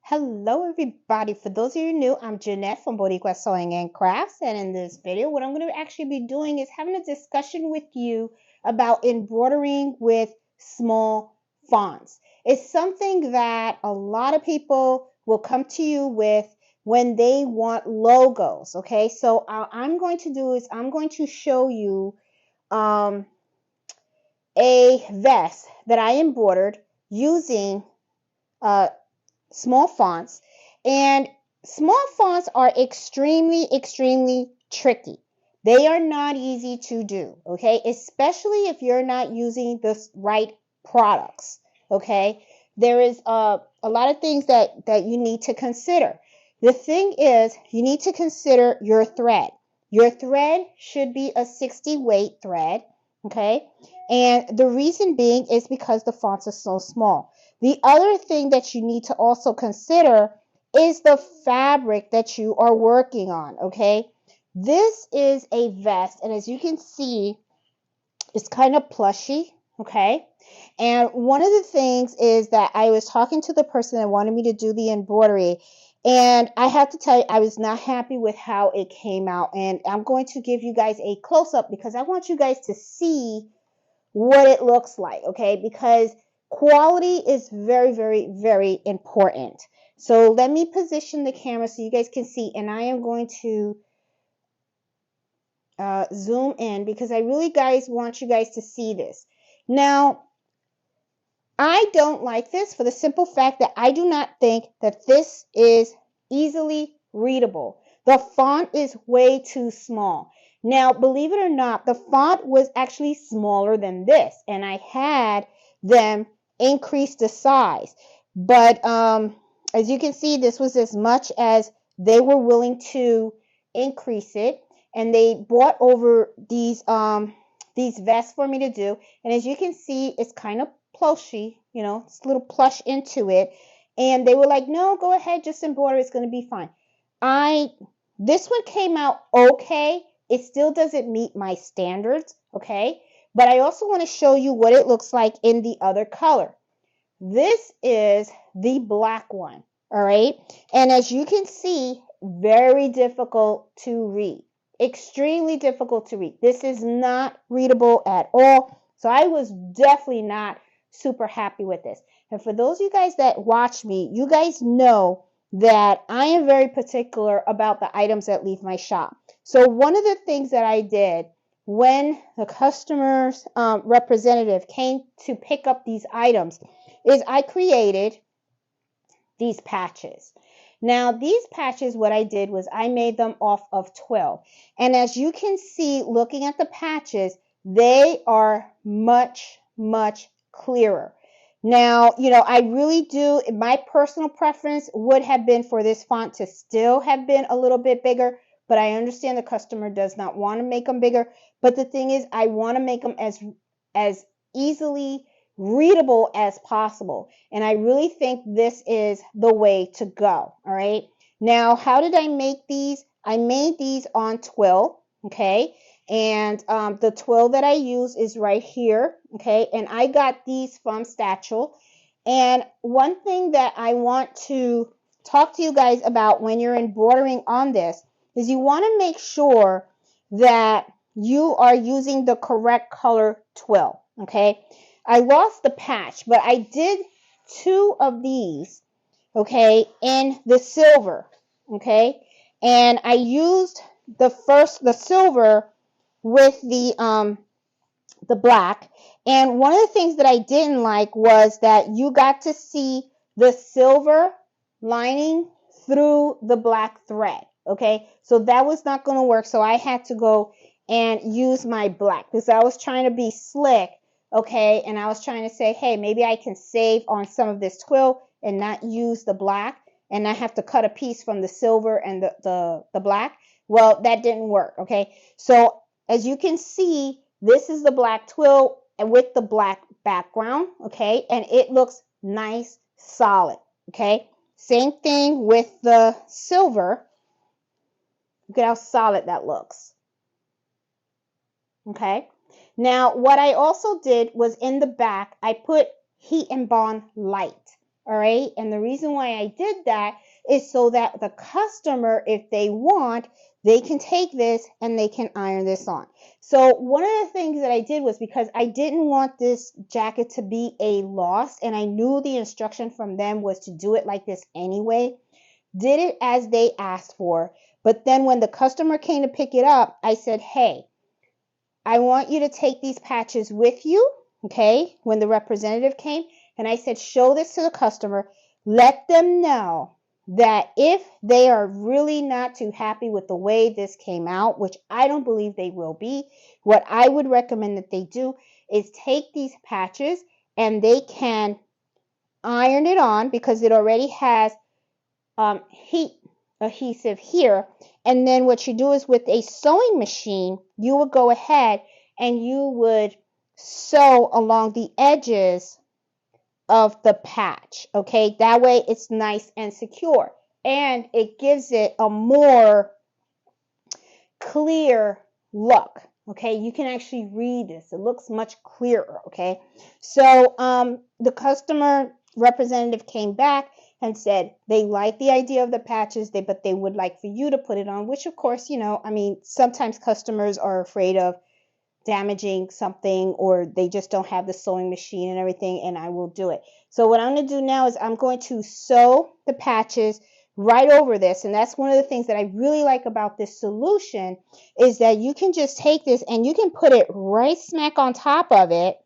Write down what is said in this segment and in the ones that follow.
Hello everybody. For those of you new, I'm Jeanette from Boricua Sewing and Crafts, and in this video what I'm going to actually be doing is having a discussion with you about embroidering with small fonts. It's something that a lot of people will come to you with when they want logos. Okay, so I'm going to do is I'm going to show you a vest that I embroidered using uh, small fonts, and small fonts are extremely tricky. They are not easy to do, okay, especially if you're not using the right products. Okay, there is a lot of things that you need to consider. The thing is, you need to consider your thread. Your thread should be a 60 weight thread. Okay, and the reason being is because the fonts are so small. The other thing that you need to also consider is the fabric that you are working on, okay? This is a vest, and as you can see, it's kind of plushy, okay? And one of the things is that I was talking to the person that wanted me to do the embroidery, and I have to tell you, I was not happy with how it came out. And I'm going to give you guys a close-up because I want you guys to see what it looks like, okay? Because quality is very important. So let me position the camera so you guys can see, and I am going to zoom in because I really want you guys to see this. Now, I don't like this for the simple fact that I do not think that this is easily readable. The font is way too small. Now, believe it or not, the font was actually smaller than this, and I had them increase the size. But as you can see, this was as much as they were willing to increase it, and they brought over these vests for me to do. And as you can see, it's kind of plushy, you know, it's a little plush into it. And they were like, no, go ahead, just embroider, it's going to be fine. This one came out okay. It still doesn't meet my standards, okay? But I also want to show you what it looks like in the other color. This is the black one, all right? And as you can see, very difficult to read. Extremely difficult to read. This is not readable at all. So I was definitely not super happy with this. And for those of you guys that watch me, you guys know that I am very particular about the items that leave my shop. So one of the things that I did when the customer's representative came to pick up these items is I created these patches. Now, these patches, what I did was I made them off of 12. And as you can see, looking at the patches, they are much clearer. Now, you know, I really do, my personal preference would have been for this font to still have been a little bit bigger, but I understand the customer does not want to make them bigger. But the thing is, I want to make them as easily readable as possible. And I really think this is the way to go. All right. Now, how did I make these? I made these on twill. Okay. And the twill that I use is right here. Okay. And I got these from Statchel. And one thing that I want to talk to you guys about when you're embroidering on this is you want to make sure that you are using the correct color twill. Okay. I lost the patch, but I did 2 of these, okay, in the silver, okay, and I used the silver with the black. And one of the things that I didn't like was that you got to see the silver lining through the black thread, okay, so that was not going to work. So I had to go and use my black because I was trying to be slick. Okay, and I was trying to say, hey, maybe I can save on some of this twill and not use the black and not have to cut a piece from the silver and the black. Well, that didn't work, okay? So as you can see, this is the black twill and with the black background, okay? And it looks nice, solid, okay? Same thing with the silver. Look at how solid that looks, okay? Now, what I also did was in the back, I put heat and bond light. All right. And the reason why I did that is so that the customer, if they want, they can take this and they can iron this on. So one of the things that I did was, because I didn't want this jacket to be a loss, and I knew the instruction from them was to do it like this anyway, did it as they asked for. But then when the customer came to pick it up, I said, hey, I want you to take these patches with you, okay, when the representative came. And I said, show this to the customer. Let them know that if they are really not too happy with the way this came out, which I don't believe they will be, what I would recommend that they do is take these patches and they can iron it on, because it already has heat adhesive here. And then what you do is, with a sewing machine, you would go ahead and you would sew along the edges of the patch. Okay, that way it's nice and secure, and it gives it a more clear look. Okay, you can actually read this. It looks much clearer. Okay, so the customer representative came back and said they like the idea of the patches, but they would like for you to put it on, which of course, I mean, sometimes customers are afraid of damaging something, or they just don't have the sewing machine and everything, and I will do it. So what I'm going to do now is I'm going to sew the patches right over this. And that's one of the things that I really like about this solution, is that you can just take this and you can put it right smack on top of it.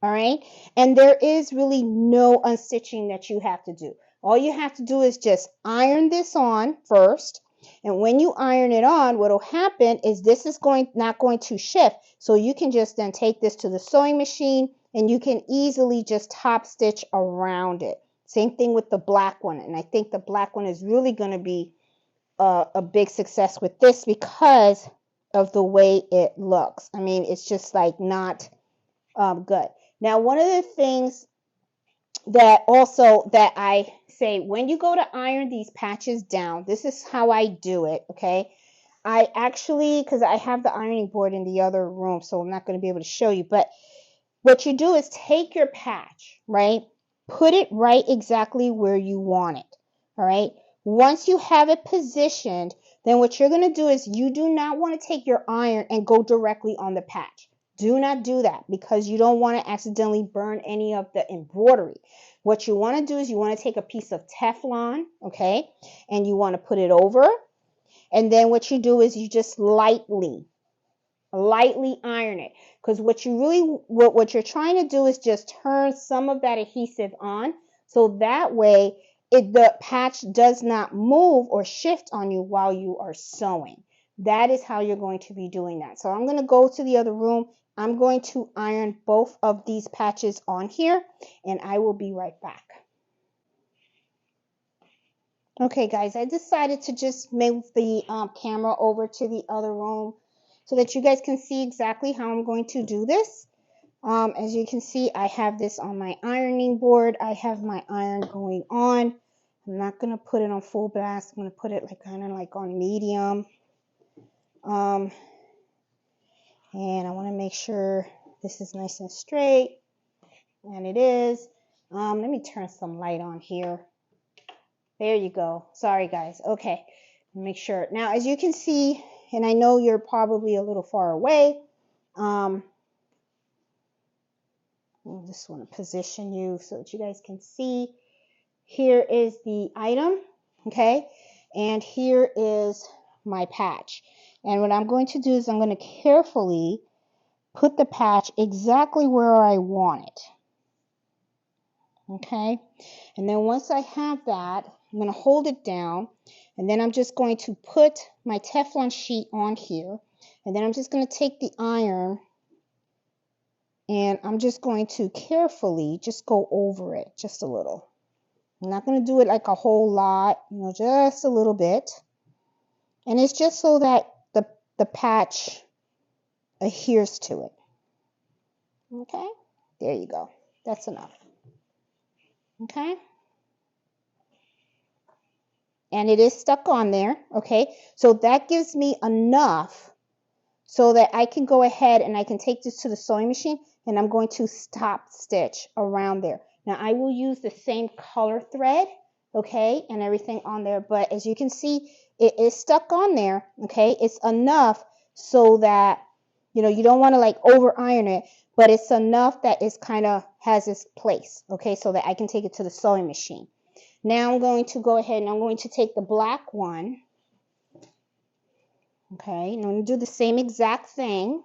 All right. And there is really no unstitching that you have to do. All you have to do is just iron this on first. And when you iron it on, what will happen is this is not going to shift. So you can just then take this to the sewing machine and you can easily just top stitch around it. Same thing with the black one. And I think the black one is really going to be a big success with this because of the way it looks. I mean, it's just like not good. Now, one of the things that I say, when you go to iron these patches down, this is how I do it, okay? I actually, because I have the ironing board in the other room, so I'm not going to be able to show you, but what you do is take your patch, right? Put it right exactly where you want it, all right? Once you have it positioned, then what you're going to do is, you do not want to take your iron and go directly on the patch. Do not do that, because you don't want to accidentally burn any of the embroidery. What you want to do is, you want to take a piece of Teflon, okay, and you want to put it over. And then what you do is, you just lightly iron it, because what you're trying to do is just turn some of that adhesive on, so that way the patch does not move or shift on you while you are sewing. That is how you're going to be doing that. So I'm going to go to the other room. I'm going to iron both of these patches on here, and I will be right back. Okay, guys, I decided to just move the camera over to the other room so that you guys can see exactly how I'm going to do this. As you can see, I have this on my ironing board. I have my iron going on. I'm not going to put it on full blast. I'm going to put it kind of like on medium. And I want to make sure this is nice and straight. And it is. Let me turn some light on here. There you go. Sorry, guys. Okay. Make sure. Now, as you can see, and I know you're probably a little far away, I just want to position you so that you guys can see. Here is the item, okay? And here is my patch. And what I'm going to do is, I'm going to carefully put the patch exactly where I want it. Okay? And then once I have that, I'm going to hold it down, and then I'm just going to put my Teflon sheet on here, and then I'm just going to take the iron, and I'm just going to carefully just go over it just a little. I'm not going to do it like a whole lot, just a little bit. And it's just so that the patch adheres to it. Okay? There you go. That's enough. Okay? And it is stuck on there. Okay? So that gives me enough so that I can go ahead and I can take this to the sewing machine, and I'm going to stop stitch around there. Now I will use the same color thread, okay, and everything on there, but as you can see, it is stuck on there, okay. It's enough so that, you know, you don't want to like over iron it, but it's enough that it's kind of has its place, okay, so that I can take it to the sewing machine. Now I'm going to go ahead and I'm going to take the black one, okay, and I'm going to do the same exact thing.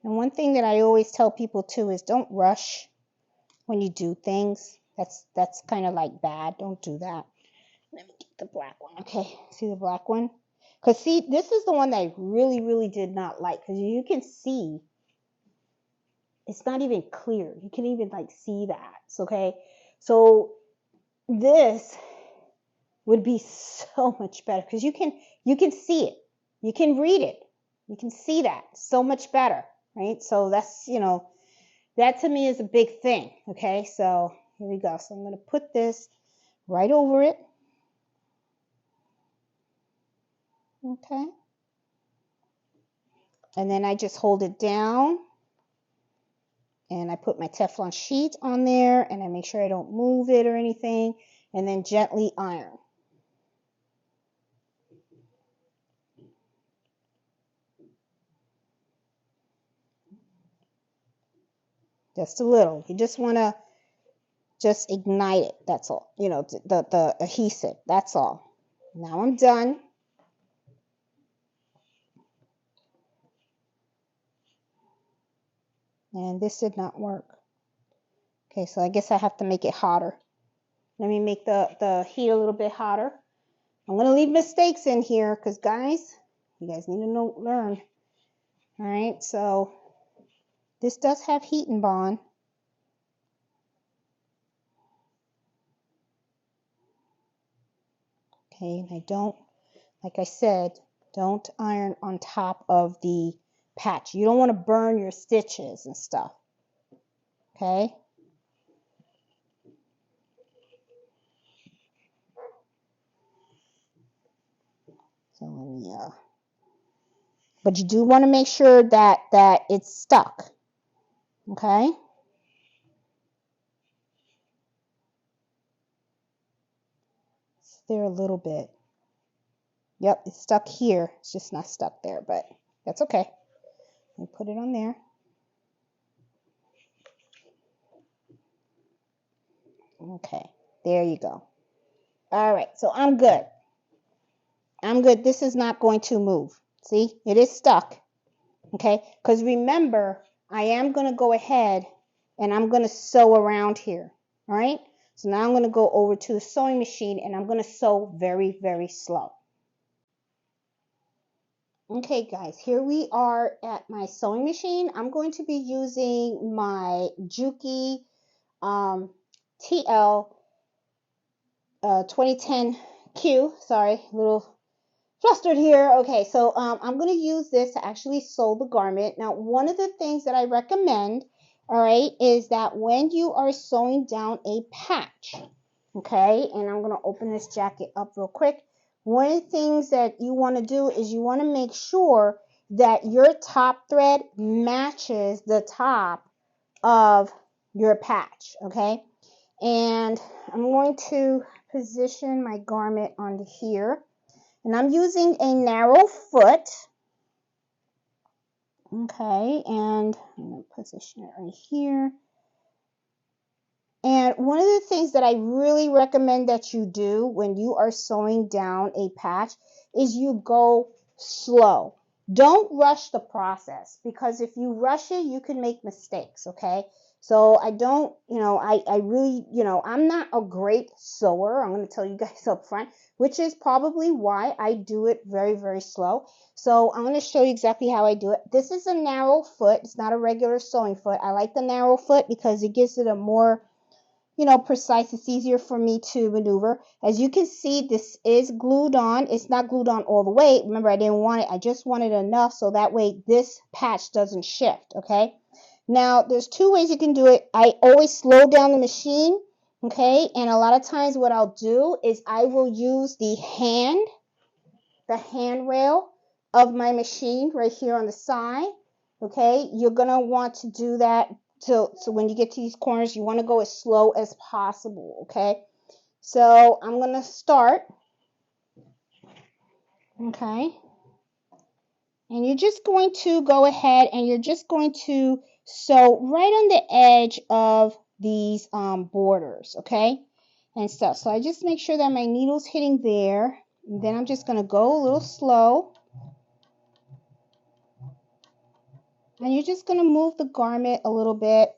And one thing that I always tell people too is don't rush when you do things. That's kind of like bad. Don't do that. Let me get the black one. Okay, see the black one? Because see, this is the one that I really, really did not like. Because you can see, it's not even clear. You can even like see that. Okay, so this would be so much better because you can see it, you can read it, you can see that so much better, right? So that's, you know, that to me is a big thing. Okay, so here we go. So I'm going to put this right over it. Okay, and then I just hold it down and I put my Teflon sheet on there and I make sure I don't move it or anything, and then gently iron. Just a little. You just want to just ignite it. That's all. You know, the adhesive. That's all. Now I'm done. And this did not work. Okay, so I guess I have to make it hotter. Let me make the heat a little bit hotter. I'm going to leave mistakes in here because, guys, you guys need to learn. All right, so this does have heat and bond. Okay, and I don't, like I said, don't iron on top of the patch. You don't want to burn your stitches and stuff. Okay. So let me, but you do want to make sure that it's stuck. Okay. It's there a little bit. Yep, it's stuck here. It's just not stuck there, but that's okay. Let me put it on there. Okay, there you go. All right, so I'm good. I'm good. This is not going to move. See, it is stuck. Okay, because remember, I am going to go ahead and I'm going to sew around here. All right, so now I'm going to go over to the sewing machine and I'm going to sew very, very slow. Okay, guys, here we are at my sewing machine. I'm going to be using my Juki TL 2010Q. Sorry, a little flustered here. Okay, so I'm going to use this to actually sew the garment. Now, one of the things that I recommend, all right, is that when you are sewing down a patch, okay, and I'm going to open this jacket up real quick. One of the things that you want to do is you want to make sure that your top thread matches the top of your patch, okay? And I'm going to position my garment onto here. And I'm using a narrow foot. Okay, and I'm going to position it right here. And one of the things that I really recommend that you do when you are sewing down a patch is you go slow. Don't rush the process, because if you rush it, you can make mistakes, okay? So I don't, I really, I'm not a great sewer. I'm going to tell you guys up front, which is probably why I do it very, very slow. So I'm going to show you exactly how I do it. This is a narrow foot. It's not a regular sewing foot. I like the narrow foot because it gives it a more precise. It's easier for me to maneuver. As you can see, this is glued on. It's not glued on all the way. Remember, I didn't want it. I just wanted enough so that way this patch doesn't shift, okay? Now, there's two ways you can do it. I always slow down the machine Okay, and a lot of times what I'll do is I will use the handrail of my machine right here on the side. Okay, you're gonna want to do that so when you get to these corners, you want to go as slow as possible. Okay, so I'm gonna start. Okay, and you're just going to go ahead and you're just going to sew right on the edge of these borders. Okay, and stuff. So I just make sure that my needle's hitting there. And then I'm just going to go a little slow. And you're just going to move the garment a little bit,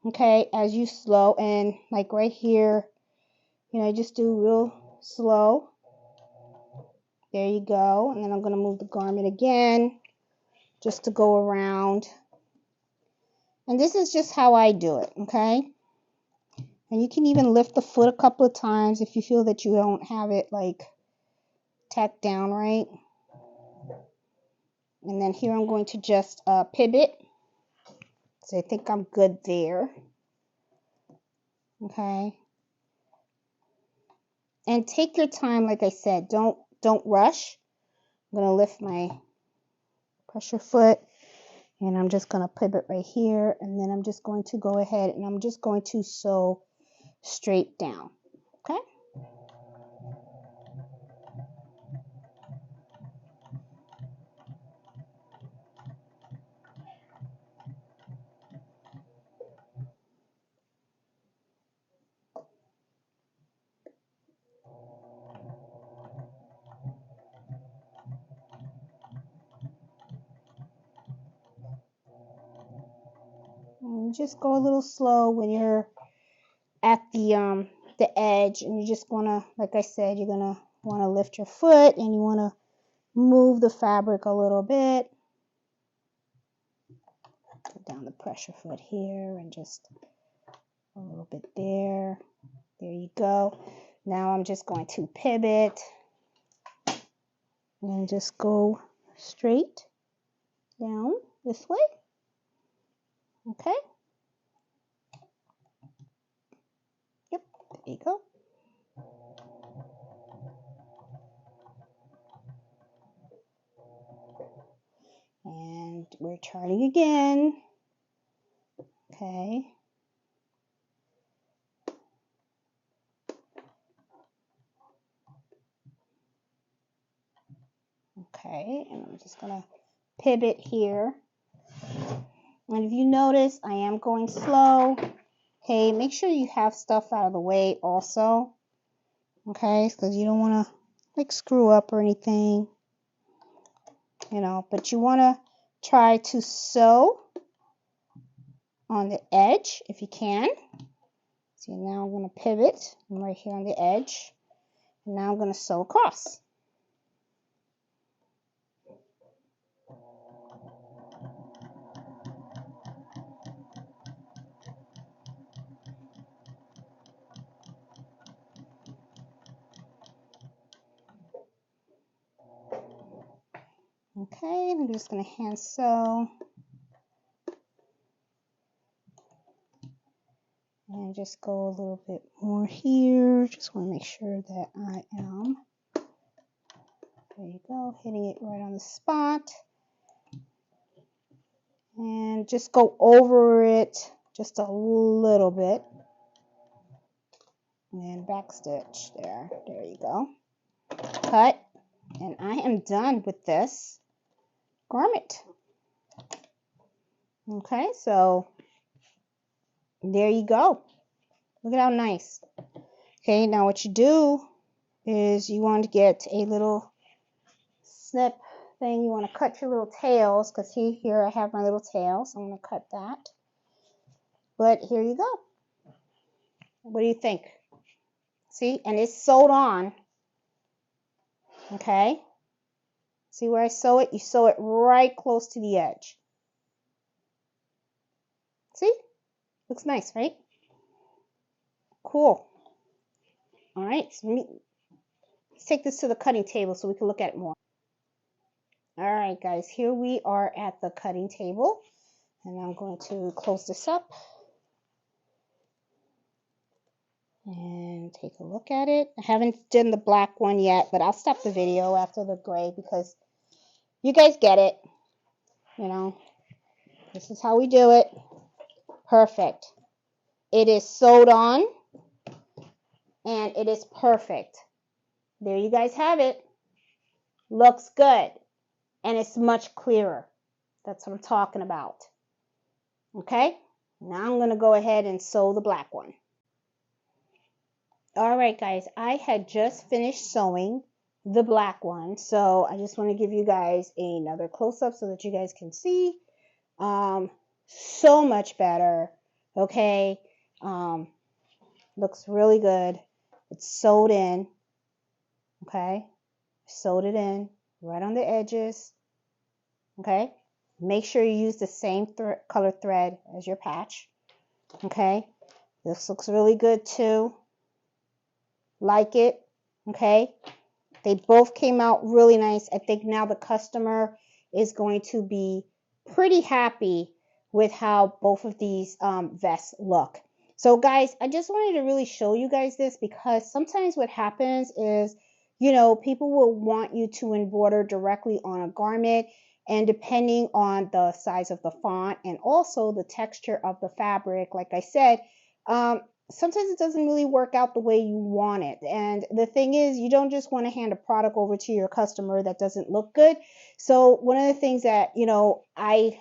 okay, as you slow. And like right here, you know, just do real slow. There you go. And then I'm going to move the garment again just to go around. And this is just how I do it, okay? And you can even lift the foot a couple of times if you feel that you don't have it like tacked down right. And then here I'm going to just pivot. So I think I'm good there. Okay. And take your time, like I said. Don't rush. I'm going to lift my pressure foot. And I'm just going to pivot right here. And then I'm just going to go ahead and I'm just going to sew straight down. Okay. And just go a little slow when you're at the edge, and you just want to, like I said, you're going to want to lift your foot and you want to move the fabric a little bit. Put down the pressure foot here and just a little bit there. There you go. Now I'm just going to pivot and just go straight down this way. Okay. Yep, there you go. And we're turning again. Okay. Okay, and I'm just gonna pivot here. And if you notice, I am going slow. Okay, make sure you have stuff out of the way also. Okay, because you don't want to like screw up or anything. You know, but you want to try to sew on the edge if you can. See, now I'm going to pivot. I'm right here on the edge. And now I'm going to sew across. Okay, I'm just going to hand sew. And just go a little bit more here. Just want to make sure that I am, there you go, hitting it right on the spot. And just go over it just a little bit. And back stitch there. There you go. Cut. And I am done with this garment. Okay, so there you go. Look at how nice. Okay, now what you do is you want to get a little snip thing. You want to cut your little tails, because here I have my little tails. So I'm going to cut that. But here you go. What do you think? See, and it's sewed on. Okay. See where I sew it? You sew it right close to the edge. See? Looks nice, right? Cool. All right. So let's take this to the cutting table so we can look at it more. All right, guys. Here we are at the cutting table. And I'm going to close this up. and take a look at it. I haven't done the black one yet, but I'll stop the video after the gray because you guys get it. You know, this is how we do it. Perfect. It is sewed on and it is perfect. There you guys have it. Looks good. And it's much clearer. That's what I'm talking about. Okay? Now I'm going to go ahead and sew the black one. Alright guys, I had just finished sewing the black one. So I just want to give you guys another close-up so that you guys can see. So much better. Okay? Looks really good. It's sewed in. Okay? Sewed it in right on the edges. Okay? Make sure you use the same color thread as your patch. Okay? This looks really good too. Like it. Okay? They both came out really nice. I think now the customer is going to be pretty happy with how both of these vests look. So guys, I just wanted to really show you guys this because sometimes what happens is, you know, people will want you to embroider directly on a garment, and depending on the size of the font and also the texture of the fabric, like I said, sometimes it doesn't really work out the way you want it. And the thing is, you don't just want to hand a product over to your customer that doesn't look good. So one of the things that, you know, I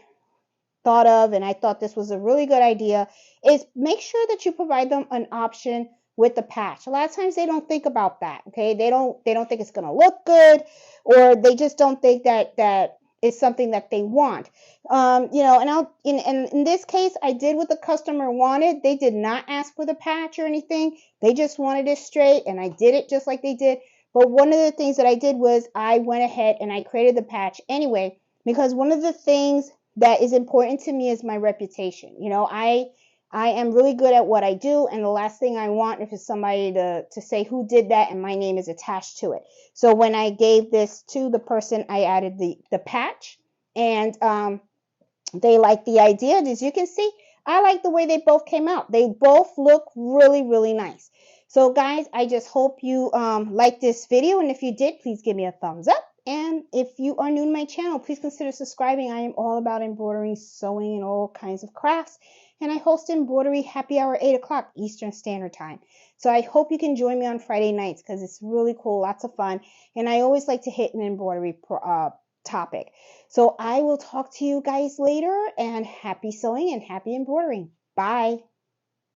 thought of, and I thought this was a really good idea, is make sure that you provide them an option with the patch. A lot of times they don't think about that. Okay, they don't think it's going to look good, or they just don't think that is something that they want. You know, and in this case, I did what the customer wanted. They did not ask for the patch or anything. They just wanted it straight, and I did it just like they did. But one of the things that I did was I went ahead and I created the patch anyway, because one of the things that is important to me is my reputation. You know, I am really good at what I do, and the last thing I want is somebody to say who did that and my name is attached to it. So when I gave this to the person, I added the patch, and they liked the idea. As you can see, I like the way they both came out. They both look really, really nice. So guys, I just hope you like this video, and if you did, please give me a thumbs up. And if you are new to my channel, please consider subscribing. I am all about embroidery, sewing, and all kinds of crafts. And I host embroidery happy hour 8 o'clock Eastern Standard Time. So I hope you can join me on Friday nights because it's really cool, lots of fun. And I always like to hit an embroidery topic. So I will talk to you guys later, and happy sewing and happy embroidering. Bye.